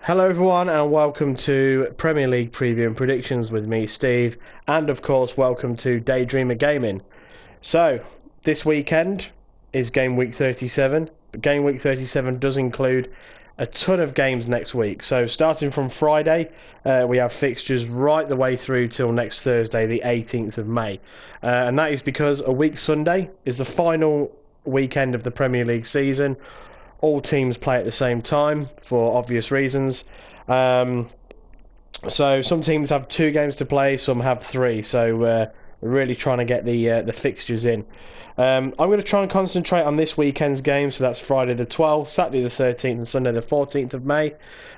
Hello everyone and welcome to Premier League Preview and Predictions with me, Steve, and of course welcome to Daydreamer Gaming. So, this weekend is Game Week 37, but Game Week 37 does include a ton of games next week. So starting from Friday, we have fixtures right the way through till next Thursday, the 18th of May. And that is because a week Sunday is the final weekend of the Premier League season. All teams play at the same time for obvious reasons. So some teams have 2 games to play, some have 3. So we're really trying to get the fixtures in. I'm going to try and concentrate on this weekend's game. So that's Friday the 12th, Saturday the 13th, and Sunday the 14th of May.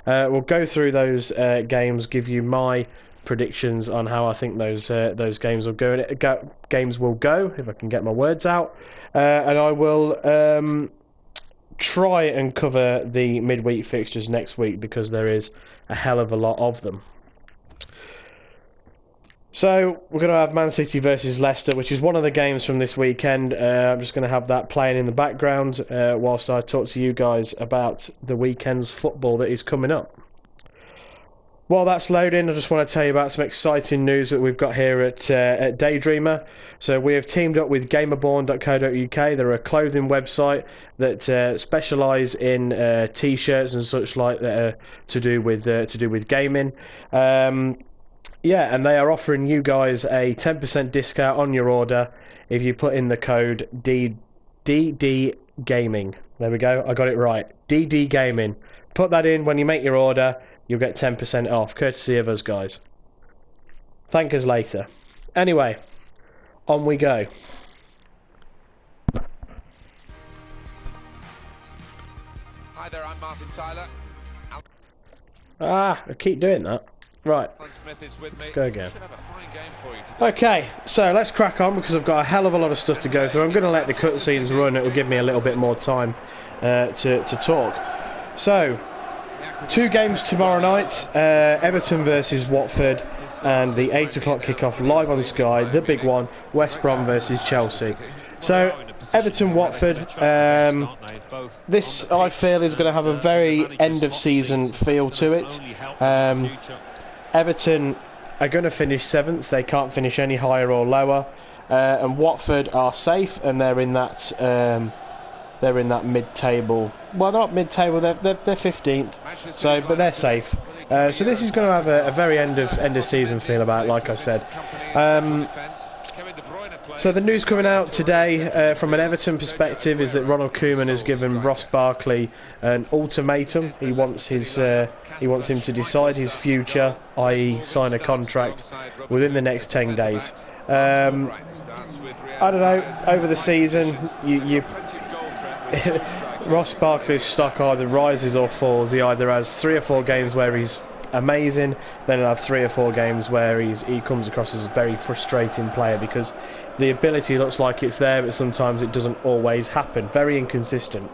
We'll go through those games, give you my predictions on how I think those games will go. Games will go if I can get my words out, and I will. Try and cover the midweek fixtures next week because there is a hell of a lot of them. So we're going to have Man City versus Leicester, which is one of the games from this weekend. I'm just going to have that playing in the background whilst I talk to you guys about the weekend's football that is coming up. While that's loading, I just want to tell you about some exciting news that we've got here at Daydreamer. So we have teamed up with gamerborn.co.uk. They're a clothing website that specialise in t-shirts and such like that are to do with gaming. And they are offering you guys a 10% discount on your order if you put in the code DD Gaming. There we go. I got it right. DD Gaming. Put that in when you make your order. You'll get 10% off, courtesy of us guys. Thank us later. Anyway, on we go. Hi there, I'm Martin Tyler. I keep doing that. Right, let's go again. Okay, so let's crack on because I've got a hell of a lot of stuff to go through. I'm going to let the cutscenes run. It will give me a little bit more time to talk. So, 2 games tomorrow night, Everton versus Watford, and the 8 o'clock kickoff live on Sky, the big one, West Brom versus Chelsea. So, Everton-Watford, this I feel is going to have a very end-of-season feel to it. Everton are going to finish 7th, they can't finish any higher or lower, and Watford are safe, and they're in that mid-table. Well, they're not mid-table. They're 15th. So, but they're safe. So this is going to have a very end of season feel about it, like I said. So the news coming out today from an Everton perspective is that Ronald Koeman has given Ross Barkley an ultimatum. He wants him to decide his future, i.e., sign a contract within the next 10 days. I don't know. Over the season, you Ross Barkley's stock either rises or falls. He either has 3 or 4 games where he's amazing, then he'll have 3 or 4 games where he comes across as a very frustrating player because the ability looks like it's there, but sometimes it doesn't always happen. Very inconsistent.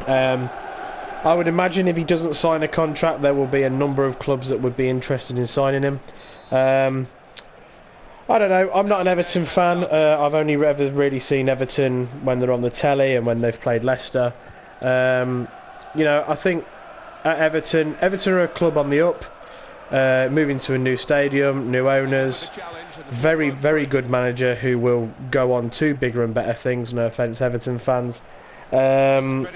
I would imagine if he doesn't sign a contract, there will be a number of clubs that would be interested in signing him. I don't know, I'm not an Everton fan. I've only ever really seen Everton when they're on the telly and when they've played Leicester. I think at Everton are a club on the up, moving to a new stadium, new owners, very, very good manager who will go on to bigger and better things, no offence Everton fans. Staying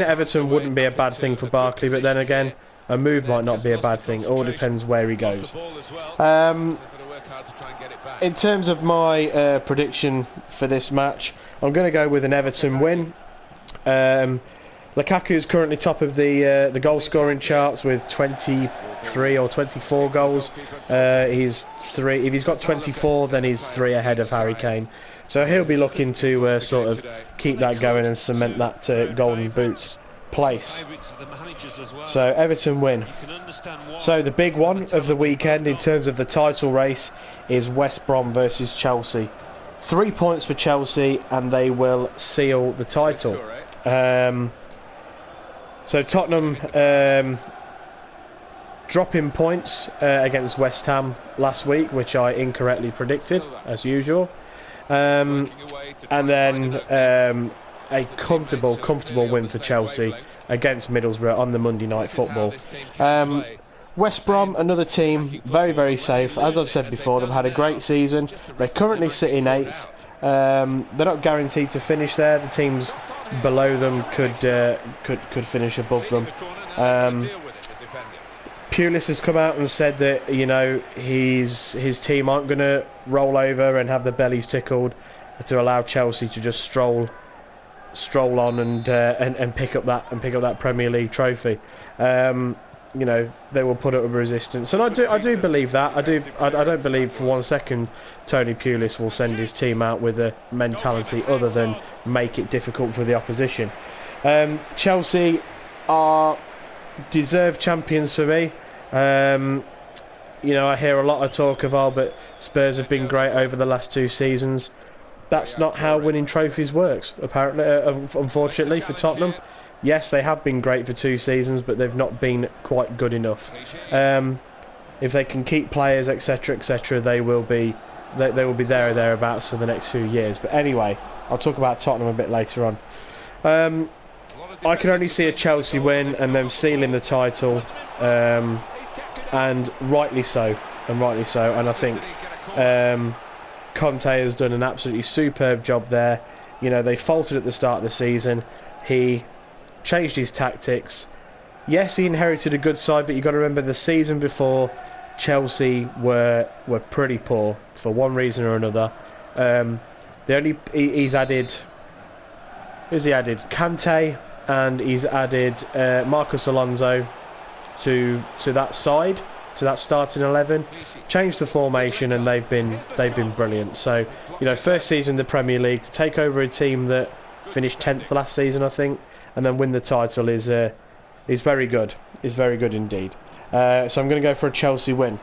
at Everton wouldn't be a bad thing for Barkley, but then again, a move might not be a bad thing. It all depends where he goes. In terms of my prediction for this match, I'm going to go with an Everton win. Lukaku is currently top of the goal scoring charts with 23 or 24 goals. He's 3. If he's got 24, then he's 3 ahead of Harry Kane. So he'll be looking to sort of keep that going and cement that golden boot place. So Everton win. So the big one of the weekend in terms of the title race is West Brom versus Chelsea. 3 points for Chelsea and they will seal the title. So Tottenham dropping points against West Ham last week, which I incorrectly predicted as usual. And then a comfortable win for Chelsea against Middlesbrough on the Monday Night Football. West Brom, another team, very safe. As I've said before, they've had a great season. They're currently sitting 8th. They're not guaranteed to finish there. The teams below them could finish above them. Pulis has come out and said that, you know, his team aren't going to roll over and have their bellies tickled to allow Chelsea to just stroll on and pick up that Premier League trophy. You know, they will put up a resistance, and I do believe that. I don't believe for one second Tony Pulis will send his team out with a mentality other than make it difficult for the opposition. Chelsea are deserved champions for me. You know, I hear a lot of talk of, oh, but Spurs have been great over the last 2 seasons. That's not how winning trophies works, apparently, unfortunately, for Tottenham. Yes, they have been great for 2 seasons, but they've not been quite good enough. If they can keep players, etc., they will be there or thereabouts for the next few years. But anyway, I'll talk about Tottenham a bit later on. I can only see a Chelsea win and them sealing the title, and rightly so. And I think Conte has done an absolutely superb job there. You know, they faltered at the start of the season. He changed his tactics. Yes, he inherited a good side, but you've got to remember the season before, Chelsea were pretty poor for one reason or another. He's added Kante, and he's added Marcos Alonso to that side, to that starting 11. Changed the formation, and they've been brilliant. So, you know, first season in the Premier League to take over a team that finished 10th last season, I think, and then win the title is very good. Is very good indeed. So I'm going to go for a Chelsea win.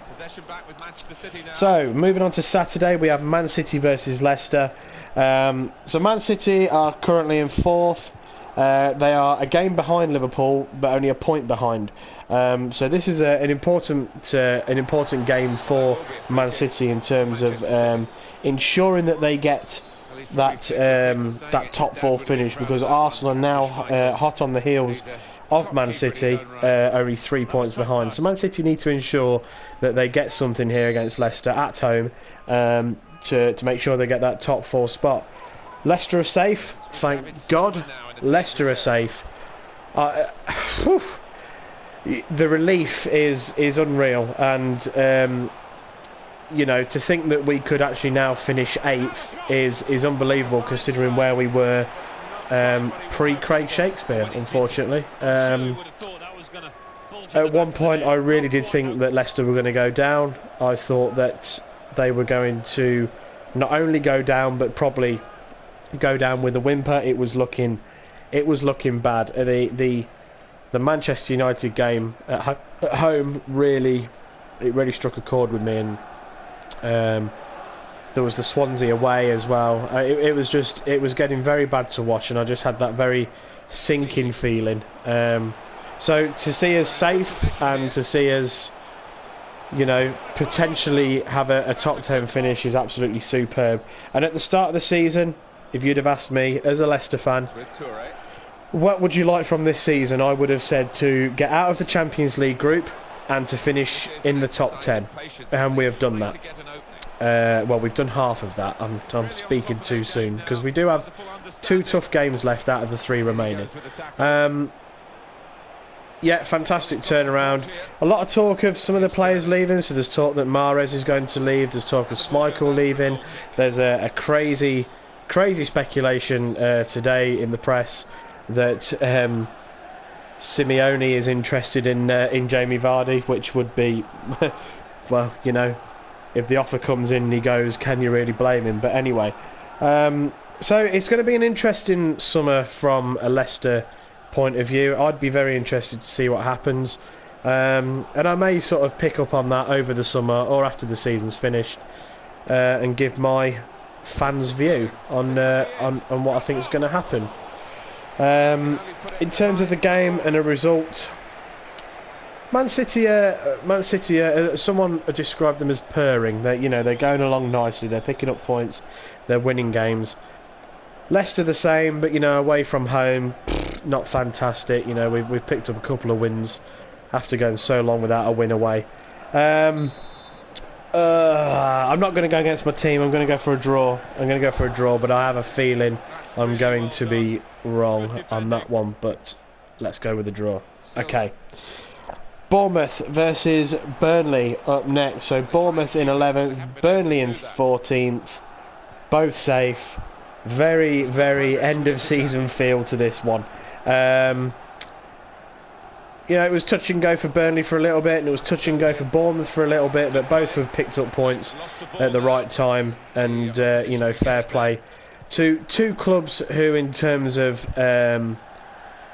So moving on to Saturday, we have Man City versus Leicester. So Man City are currently in 4th. They are a game behind Liverpool, but only a point behind. So this is an important game for Man City in terms of ensuring that they get that top 4 finish, because Arsenal are now hot on the heels of Man City, only 3 points behind. So Man City need to ensure that they get something here against Leicester at home, to make sure they get that top 4 spot. Leicester are safe, thank God. Leicester are safe. The relief is unreal, and you know, to think that we could actually now finish 8th is unbelievable, considering where we were pre-Craig Shakespeare, unfortunately. At one point I really did think that Leicester were going to go down. I thought that they were going to not only go down, but probably go down with a whimper. It was looking bad. The Manchester United game at home really struck a chord with me, and there was the Swansea away as well. It was getting very bad to watch, and I just had that very sinking feeling. So to see us safe, and to see us, you know, potentially have a top 10 finish is absolutely superb. And at the start of the season, if you'd have asked me as a Leicester fan, what would you like from this season, I would have said to get out of the Champions League group and to finish in the top 10, and we have done that. Well, we've done half of that. I'm speaking too soon, because we do have 2 tough games left out of the 3 remaining. Yeah, fantastic turnaround. A lot of talk of some of the players leaving. So there's talk that Mahrez is going to leave. There's talk of Schmeichel leaving. There's a crazy speculation today in the press that Simeone is interested in Jamie Vardy, which would be, well, you know, if the offer comes in and he goes, can you really blame him? But anyway, so it's going to be an interesting summer from a Leicester point of view. I'd be very interested to see what happens, and I may sort of pick up on that over the summer or after the season's finished, and give my fans' view on what I think is going to happen. In terms of the game and a result, Man City, someone described them as purring. They're going along nicely. They're picking up points. They're winning games. Leicester the same, but, you know, away from home, not fantastic. You know, we've picked up a couple of wins after going so long without a win away. I'm not going to go against my team. I'm going to go for a draw. But I have a feeling I'm going to be wrong on that one. But let's go with a draw. Okay. Bournemouth versus Burnley up next. So Bournemouth in 11th, Burnley in 14th. Both safe. Very, very end of season feel to this one. You know, it was touch and go for Burnley for a little bit, and it was touch and go for Bournemouth for a little bit, but both have picked up points at the right time, and you know, fair play to two clubs who, in terms of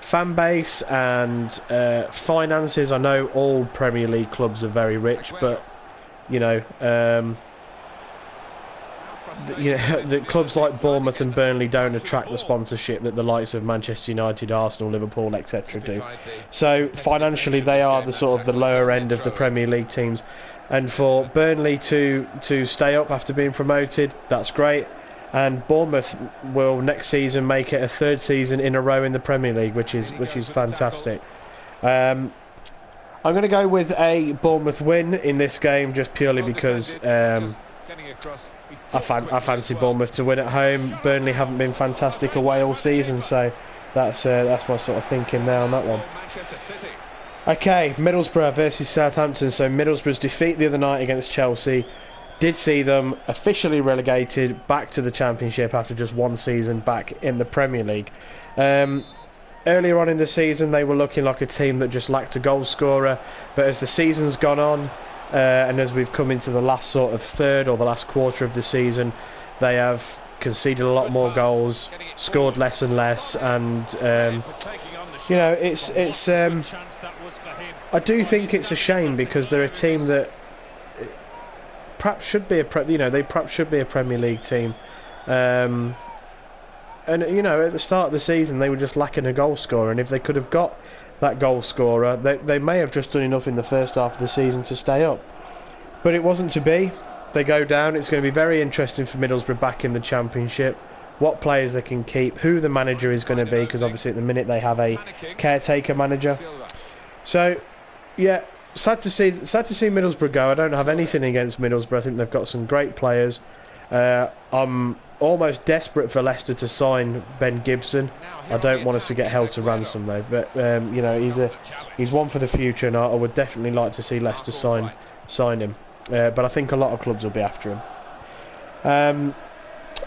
fan base and finances, I know all Premier League clubs are very rich, but you know, the clubs like Bournemouth and Burnley don't attract the sponsorship that the likes of Manchester United, Arsenal, Liverpool, etc. do. So financially, they are the sort of the lower end of the Premier League teams. And for Burnley to stay up after being promoted, that's great. And Bournemouth will next season make it a third season in a row in the Premier League, which is fantastic. I'm going to go with a Bournemouth win in this game just purely because I fancy Bournemouth to win at home. Burnley haven't been fantastic away all season, so that's my sort of thinking there on that one. Okay, Middlesbrough versus Southampton. So Middlesbrough's defeat the other night against Chelsea did see them officially relegated back to the Championship after just one season back in the Premier League. Earlier on in the season, they were looking like a team that just lacked a goal scorer, but as the season's gone on, and as we've come into the last sort of third or the last quarter of the season, they have conceded a lot more goals, scored less and less, and you know, it's I do think it's a shame because they're a team that perhaps should be they perhaps should be a Premier League team, and you know, at the start of the season they were just lacking a goal scorer, and if they could have got that goal scorer, they may have just done enough in the first half of the season to stay up. But it wasn't to be. They go down. It's going to be very interesting for Middlesbrough back in the Championship. What players they can keep, who the manager is going to be, because obviously at the minute they have a caretaker manager. So, yeah, sad to see Middlesbrough go. I don't have anything against Middlesbrough. I think they've got some great players. I'm almost desperate for Leicester to sign Ben Gibson. I don't want us to get held to ransom though, but you know, he's one for the future, and I would definitely like to see Leicester sign him. But I think a lot of clubs will be after him.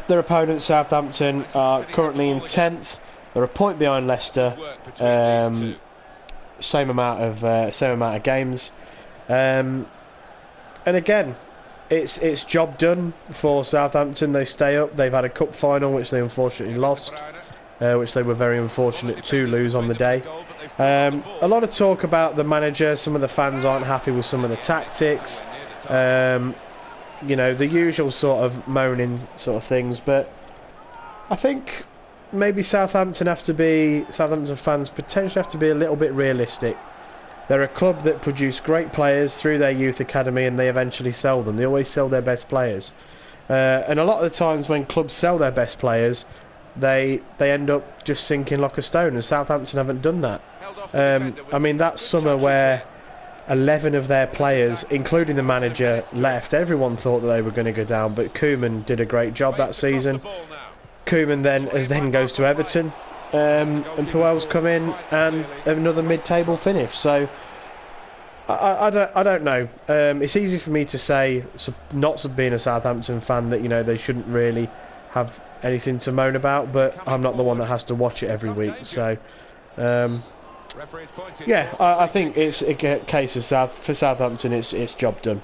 Their opponents, Southampton, are currently in 10th. They're a point behind Leicester. Same amount of games, and again, it's job done for Southampton. They stay up. They've had a cup final which they unfortunately lost, which they were very unfortunate to lose on the day. A lot of talk about the manager. Some of the fans aren't happy with some of the tactics. You know, the usual sort of moaning sort of things, but I think maybe Southampton fans potentially have to be a little bit realistic. They're a club that produce great players through their youth academy, and they eventually sell them. They always sell their best players, and a lot of the times when clubs sell their best players, they end up just sinking like a stone, and Southampton haven't done that. I mean, that summer where 11 of their players, including the manager, left, everyone thought that they were going to go down, but Koeman did a great job that season. Koeman then goes to Everton, and Puel's come in and another mid-table finish. So I don't know. It's easy for me to say, not being a Southampton fan, that, you know, they shouldn't really have anything to moan about, but I'm not the one that has to watch it every week. So yeah, I think it's a case of for Southampton, it's job done.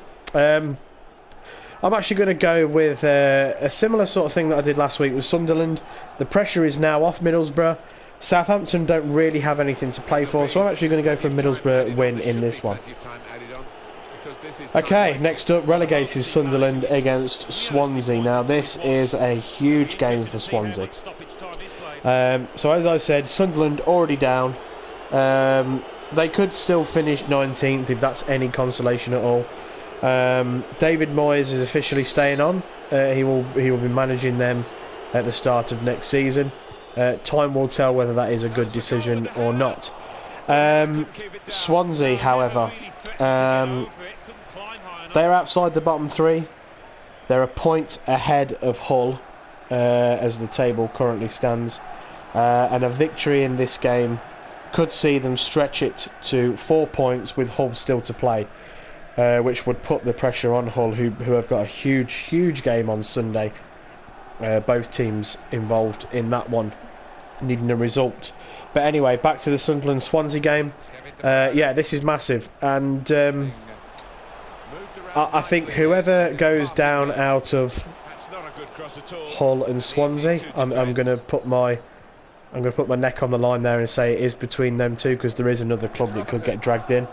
I'm actually going to go with a similar sort of thing that I did last week with Sunderland. The pressure is now off Middlesbrough. Southampton don't really have anything to play for, so I'm actually going to go for a Middlesbrough win in this one. Okay, next up, relegated Sunderland against Swansea. Now, this is a huge game for Swansea. So as I said, Sunderland already down. They could still finish 19th if that's any consolation at all. David Moyes is officially staying on. He will be managing them at the start of next season. Time will tell whether that is a good decision or not. Swansea, however, they're outside the bottom three. They're a point ahead of Hull as the table currently stands. And a victory in this game could see them stretch it to 4 points with Hull still to play, which would put the pressure on Hull, who have got a huge game on Sunday. Both teams involved in that one, needing a result. But anyway, back to the Sunderland-Swansea game. Yeah, this is massive, and I think whoever goes down out of Hull and Swansea, I'm going to put my neck on the line there and say it is between them two, because there is another club that could get dragged in.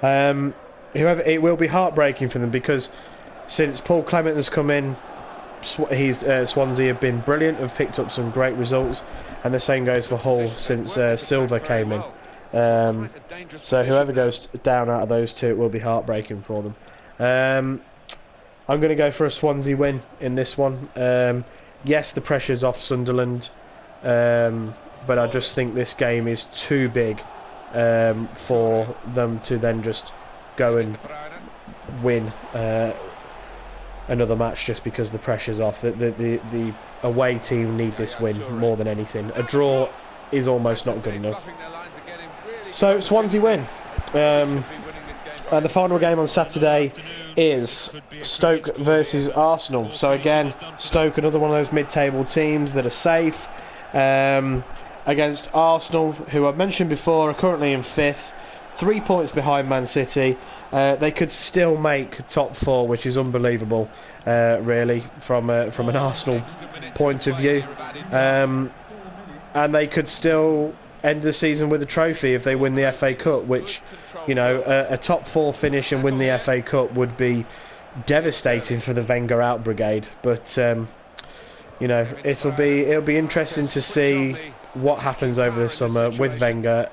Whoever, it will be heartbreaking for them, because since Paul Clement has come in, Swansea have been brilliant, have picked up some great results, and the same goes for Hull since Silva came in. So whoever goes down out of those two, it will be heartbreaking for them. I'm going to go for a Swansea win in this one. Yes, the pressure's off Sunderland, but I just think this game is too big for them to then just go and win another match just because the pressure's off. The away team need this win more than anything. A draw is almost not good enough. So Swansea win. And the final game on Saturday is Stoke versus Arsenal. So again, Stoke, another one of those mid-table teams that are safe, against Arsenal, who I've mentioned before, are currently in 5th, 3 points behind Man City. They could still make top 4, which is unbelievable, really, from an Arsenal point of view. And they could still end the season with a trophy if they win the FA Cup, which, you know, a top 4 finish and win the FA Cup would be devastating for the Wenger out brigade. But you know, it'll be interesting to see what happens over the summer with Wenger.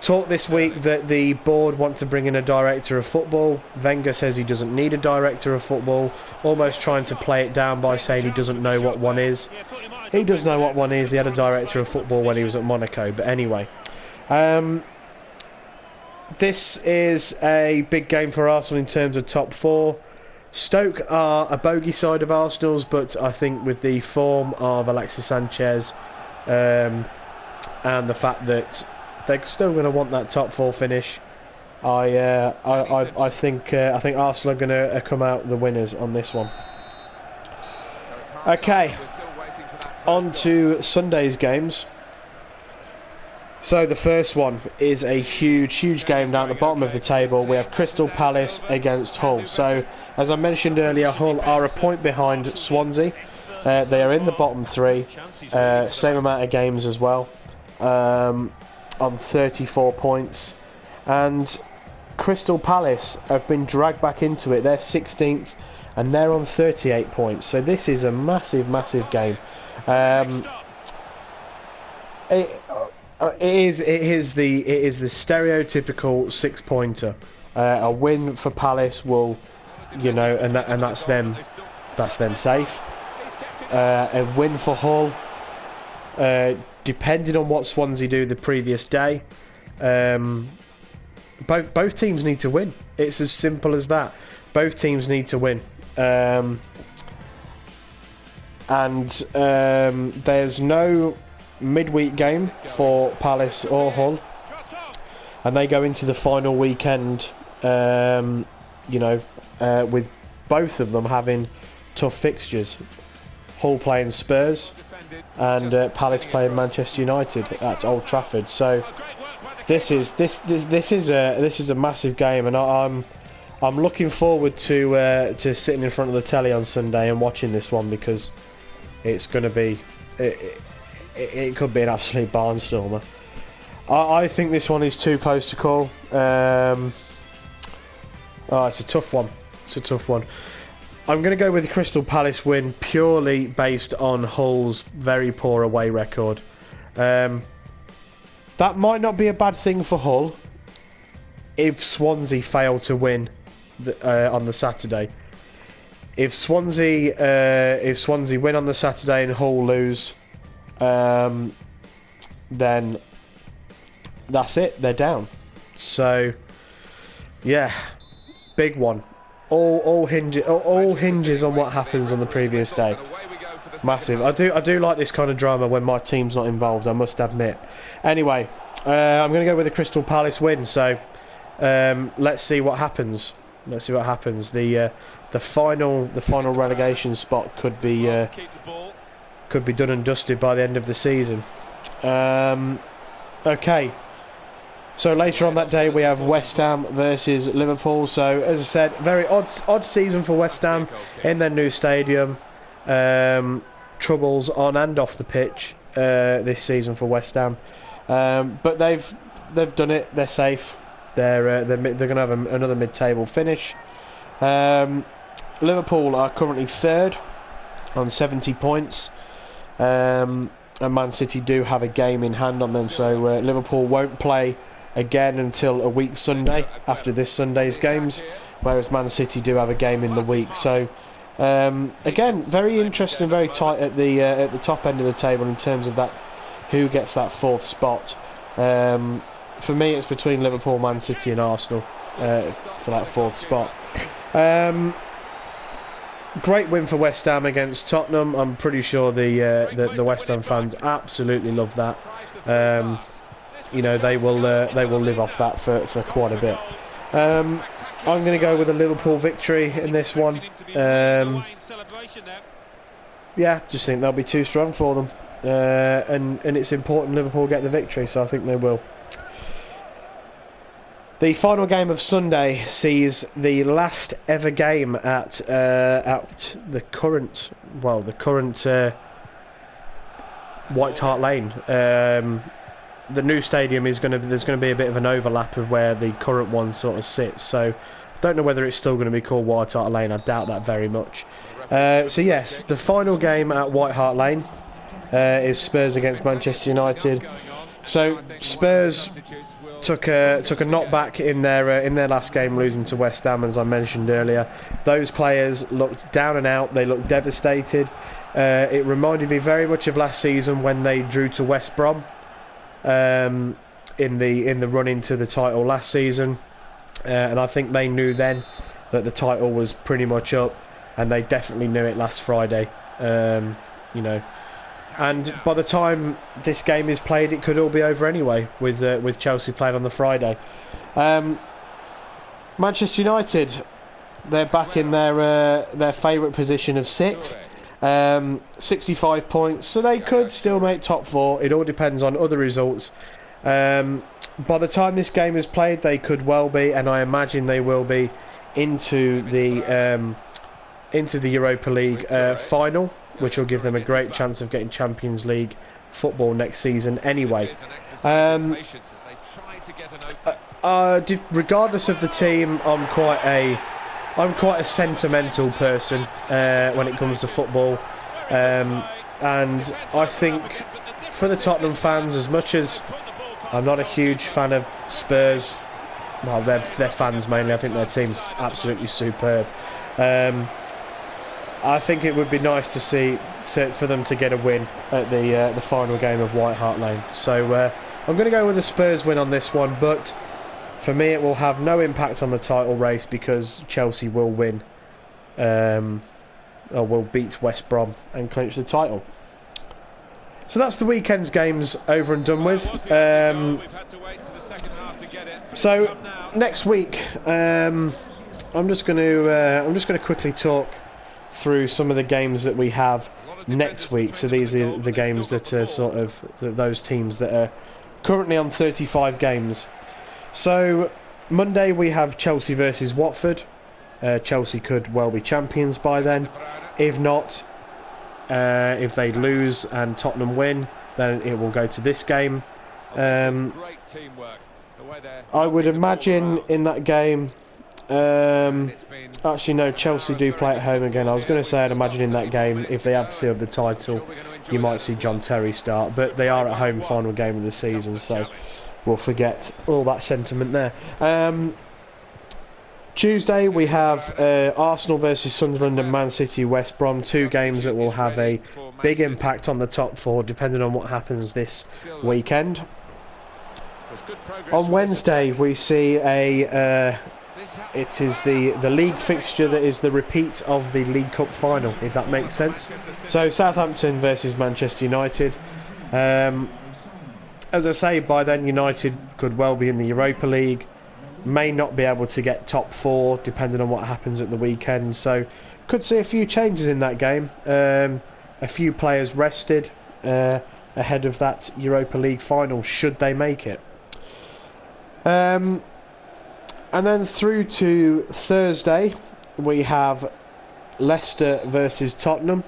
Talk this week that the board want to bring in a director of football. Wenger says he doesn't need a director of football, almost trying to play it down by saying he doesn't know what one is. He does know what one is. He had a director of football when he was at Monaco. But anyway, this is a big game for Arsenal in terms of top 4. Stoke are a bogey side of Arsenal's, but I think with the form of Alexis Sanchez and the fact that they're still going to want that top 4 finish, I think Arsenal are going to come out the winners on this one. Okay, on to Sunday's games. So the first one is a huge game down at the bottom of the table. We have Crystal Palace against Hull. So, as I mentioned earlier, Hull are a point behind Swansea. They are in the bottom 3, same amount of games as well, on 34 points. And Crystal Palace have been dragged back into it. They're 16th and they're on 38 points. So this is a massive game. It is the stereotypical 6-pointer. A win for Palace will, you know, and that's them safe. A win for Hull, depending on what Swansea do the previous day, both teams need to win. It's as simple as that. Both teams need to win. There's no midweek game for Palace or Hull, and they go into the final weekend, with both of them having tough fixtures. Hull playing Spurs and Palace playing Manchester United at Old Trafford. So this is a massive game, and I'm looking forward to sitting in front of the telly on Sunday and watching this one, because it's going to be it could be an absolute barnstormer. I think this one is too close to call. It's a tough one. I'm going to go with the Crystal Palace win, purely based on Hull's very poor away record. That might not be a bad thing for Hull if Swansea fail to win on the Saturday. if Swansea win on the Saturday and Hull lose, then that's it. They're down. So yeah, big one. All hinges on what happens on the previous day. Massive. I do like this kind of drama when my team's not involved, I must admit. Anyway, I'm going to go with the Crystal Palace win. So let's see what happens. Let's see what happens. The final relegation spot could be done and dusted by the end of the season. Okay. So later on that day we have West Ham versus Liverpool. So as I said, very odd season for West Ham in their new stadium. Troubles on and off the pitch this season for West Ham, but they've done it. They're safe. They're going to have another mid-table finish. Liverpool are currently third on 70 points, and Man City do have a game in hand on them. So Liverpool won't play again until a week Sunday after this Sunday's games, whereas Man City do have a game in the week. So again, very interesting, very tight at the top end of the table in terms of that who gets that fourth spot. For me, it's between Liverpool, Man City, and Arsenal for that fourth spot. Great win for West Ham against Tottenham. I'm pretty sure the West Ham fans absolutely love that. You know, they will live off that for quite a bit. I'm going to go with a Liverpool victory in this one. Yeah, just think they'll be too strong for them, and it's important Liverpool get the victory, so I think they will. The final game of Sunday sees the last ever game at the current White Hart Lane. The new stadium there's going to be a bit of an overlap of where the current one sort of sits. So I don't know whether it's still going to be called White Hart Lane. I doubt that very much. So yes, the final game at White Hart Lane is Spurs against Manchester United. So Spurs took a knockback in their last game, losing to West Ham, as I mentioned earlier. Those players looked down and out. They looked devastated. It reminded me very much of last season when they drew to West Brom in the run into the title last season, and I think they knew then that the title was pretty much up, and they definitely knew it last Friday. You know. And by the time this game is played, it could all be over anyway, with Chelsea playing on the Friday. Manchester United, they're back in their favourite position of 6th, 65 points, so they could still make top 4. It all depends on other results. By the time this game is played, they could well be, and I imagine they will be, into the Europa League final, which will give them a great chance of getting Champions League football next season anyway. Regardless of the team, I'm quite a sentimental person when it comes to football, and I think for the Tottenham fans, as much as I'm not a huge fan of Spurs, well, they're fans mainly. I think their team's absolutely superb. I think it would be nice to see for them to get a win at the final game of White Hart Lane. So I'm going to go with the Spurs win on this one, but for me it will have no impact on the title race because Chelsea will win, or will beat West Brom and clinch the title. So that's the weekend's games over and done with. So next week, I'm just going to quickly talk through some of the games that we have next week. So these are the games that are sort of those teams that are currently on 35 games. So Monday we have Chelsea versus Watford. Chelsea could well be champions by then. If not, if they lose and Tottenham win, then it will go to this game. I would imagine in that game, actually no, Chelsea do play at home again. I was going to say I'd imagine in that game, if they have sealed the title, you might see John Terry start, but they are at home, final game of the season, so we'll forget all that sentiment there. Tuesday we have Arsenal versus Sunderland and Man City West Brom, two games that will have a big impact on the top four depending on what happens this weekend. On Wednesday we see it is the league fixture that is the repeat of the League Cup final, if that makes sense. So Southampton versus Manchester United. As I say, by then United could well be in the Europa League. May not be able to get top four depending on what happens at the weekend, so could see a few changes in that game. A few players rested ahead of that Europa League final, should they make it. And then through to Thursday we have Leicester versus Tottenham.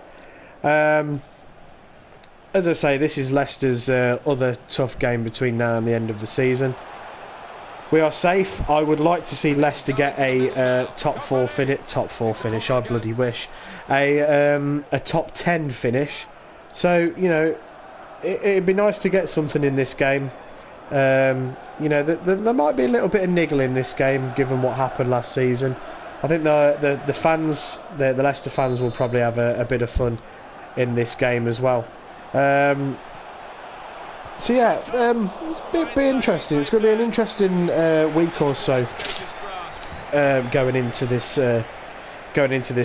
As I say, this is Leicester's other tough game between now and the end of the season. We are safe. I would like to see Leicester get a top four finish. I bloody wish a top 10 finish. So you know, it'd be nice to get something in this game. You know, there might be a little bit of niggle in this game given what happened last season. I think the fans, the Leicester fans, will probably have a bit of fun in this game as well. So yeah, it'll be interesting. It's going to be an interesting week or so going into this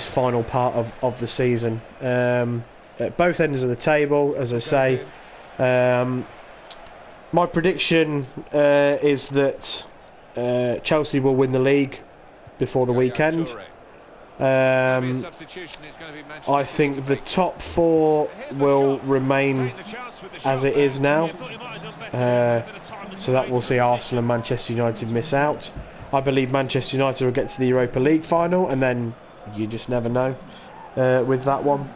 final part of the season. At both ends of the table, as I say. My prediction is that Chelsea will win the league before the weekend. I think the top four will remain as it is now, so that will see Arsenal and Manchester United miss out. I believe Manchester United will get to the Europa League final, and then you just never know with that one.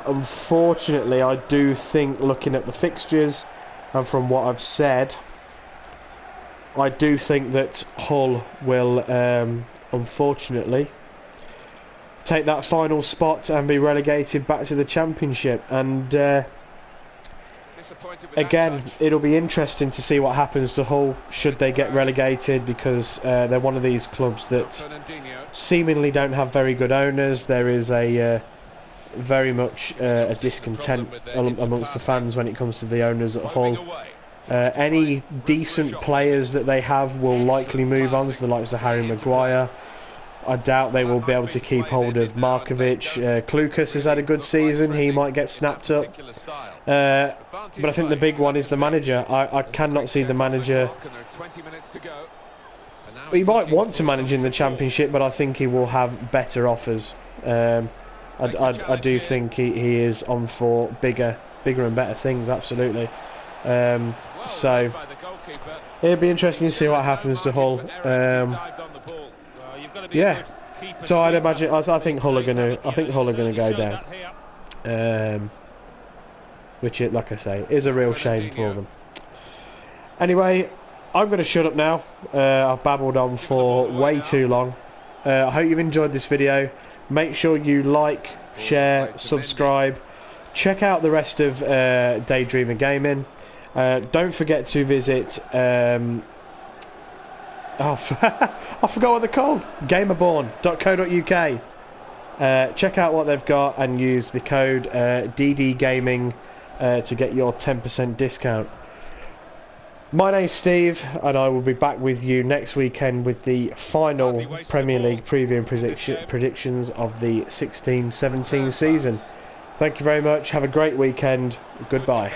Unfortunately, I do think, looking at the fixtures and from what I've said, I do think that Hull will unfortunately take that final spot and be relegated back to the Championship. And again, it'll be interesting to see what happens to Hull should they get relegated, because they're one of these clubs that seemingly don't have very good owners. There is a very much a discontent amongst the fans when it comes to the owners at Hull. Any decent players that they have will likely move on, so the likes of Harry Maguire. I doubt they will be able to keep hold of Markovic. Klukas has had a good season, he might get snapped up. But I think the big one is the manager. I cannot see the manager. He might want to manage in the Championship, but I think he will have better offers. I do think he is on for bigger and better things, absolutely. So it'll be interesting to see what happens to Hull. Yeah, so I'd imagine. I think Hull are gonna go down. Which, like I say, is a real shame for them. Anyway, I'm going to shut up now. I've babbled on for way too long. I hope you've enjoyed this video. Make sure you like, share, subscribe. Check out the rest of Daydreamer Gaming. Don't forget to visit I forgot what they're called. Gamerborn.co.uk. Check out what they've got and use the code DDGaming to get your 10% discount. My name's Steve, and I will be back with you next weekend with the final Premier League preview and predictions of the 16-17 season. Thank you very much. Have a great weekend. Goodbye.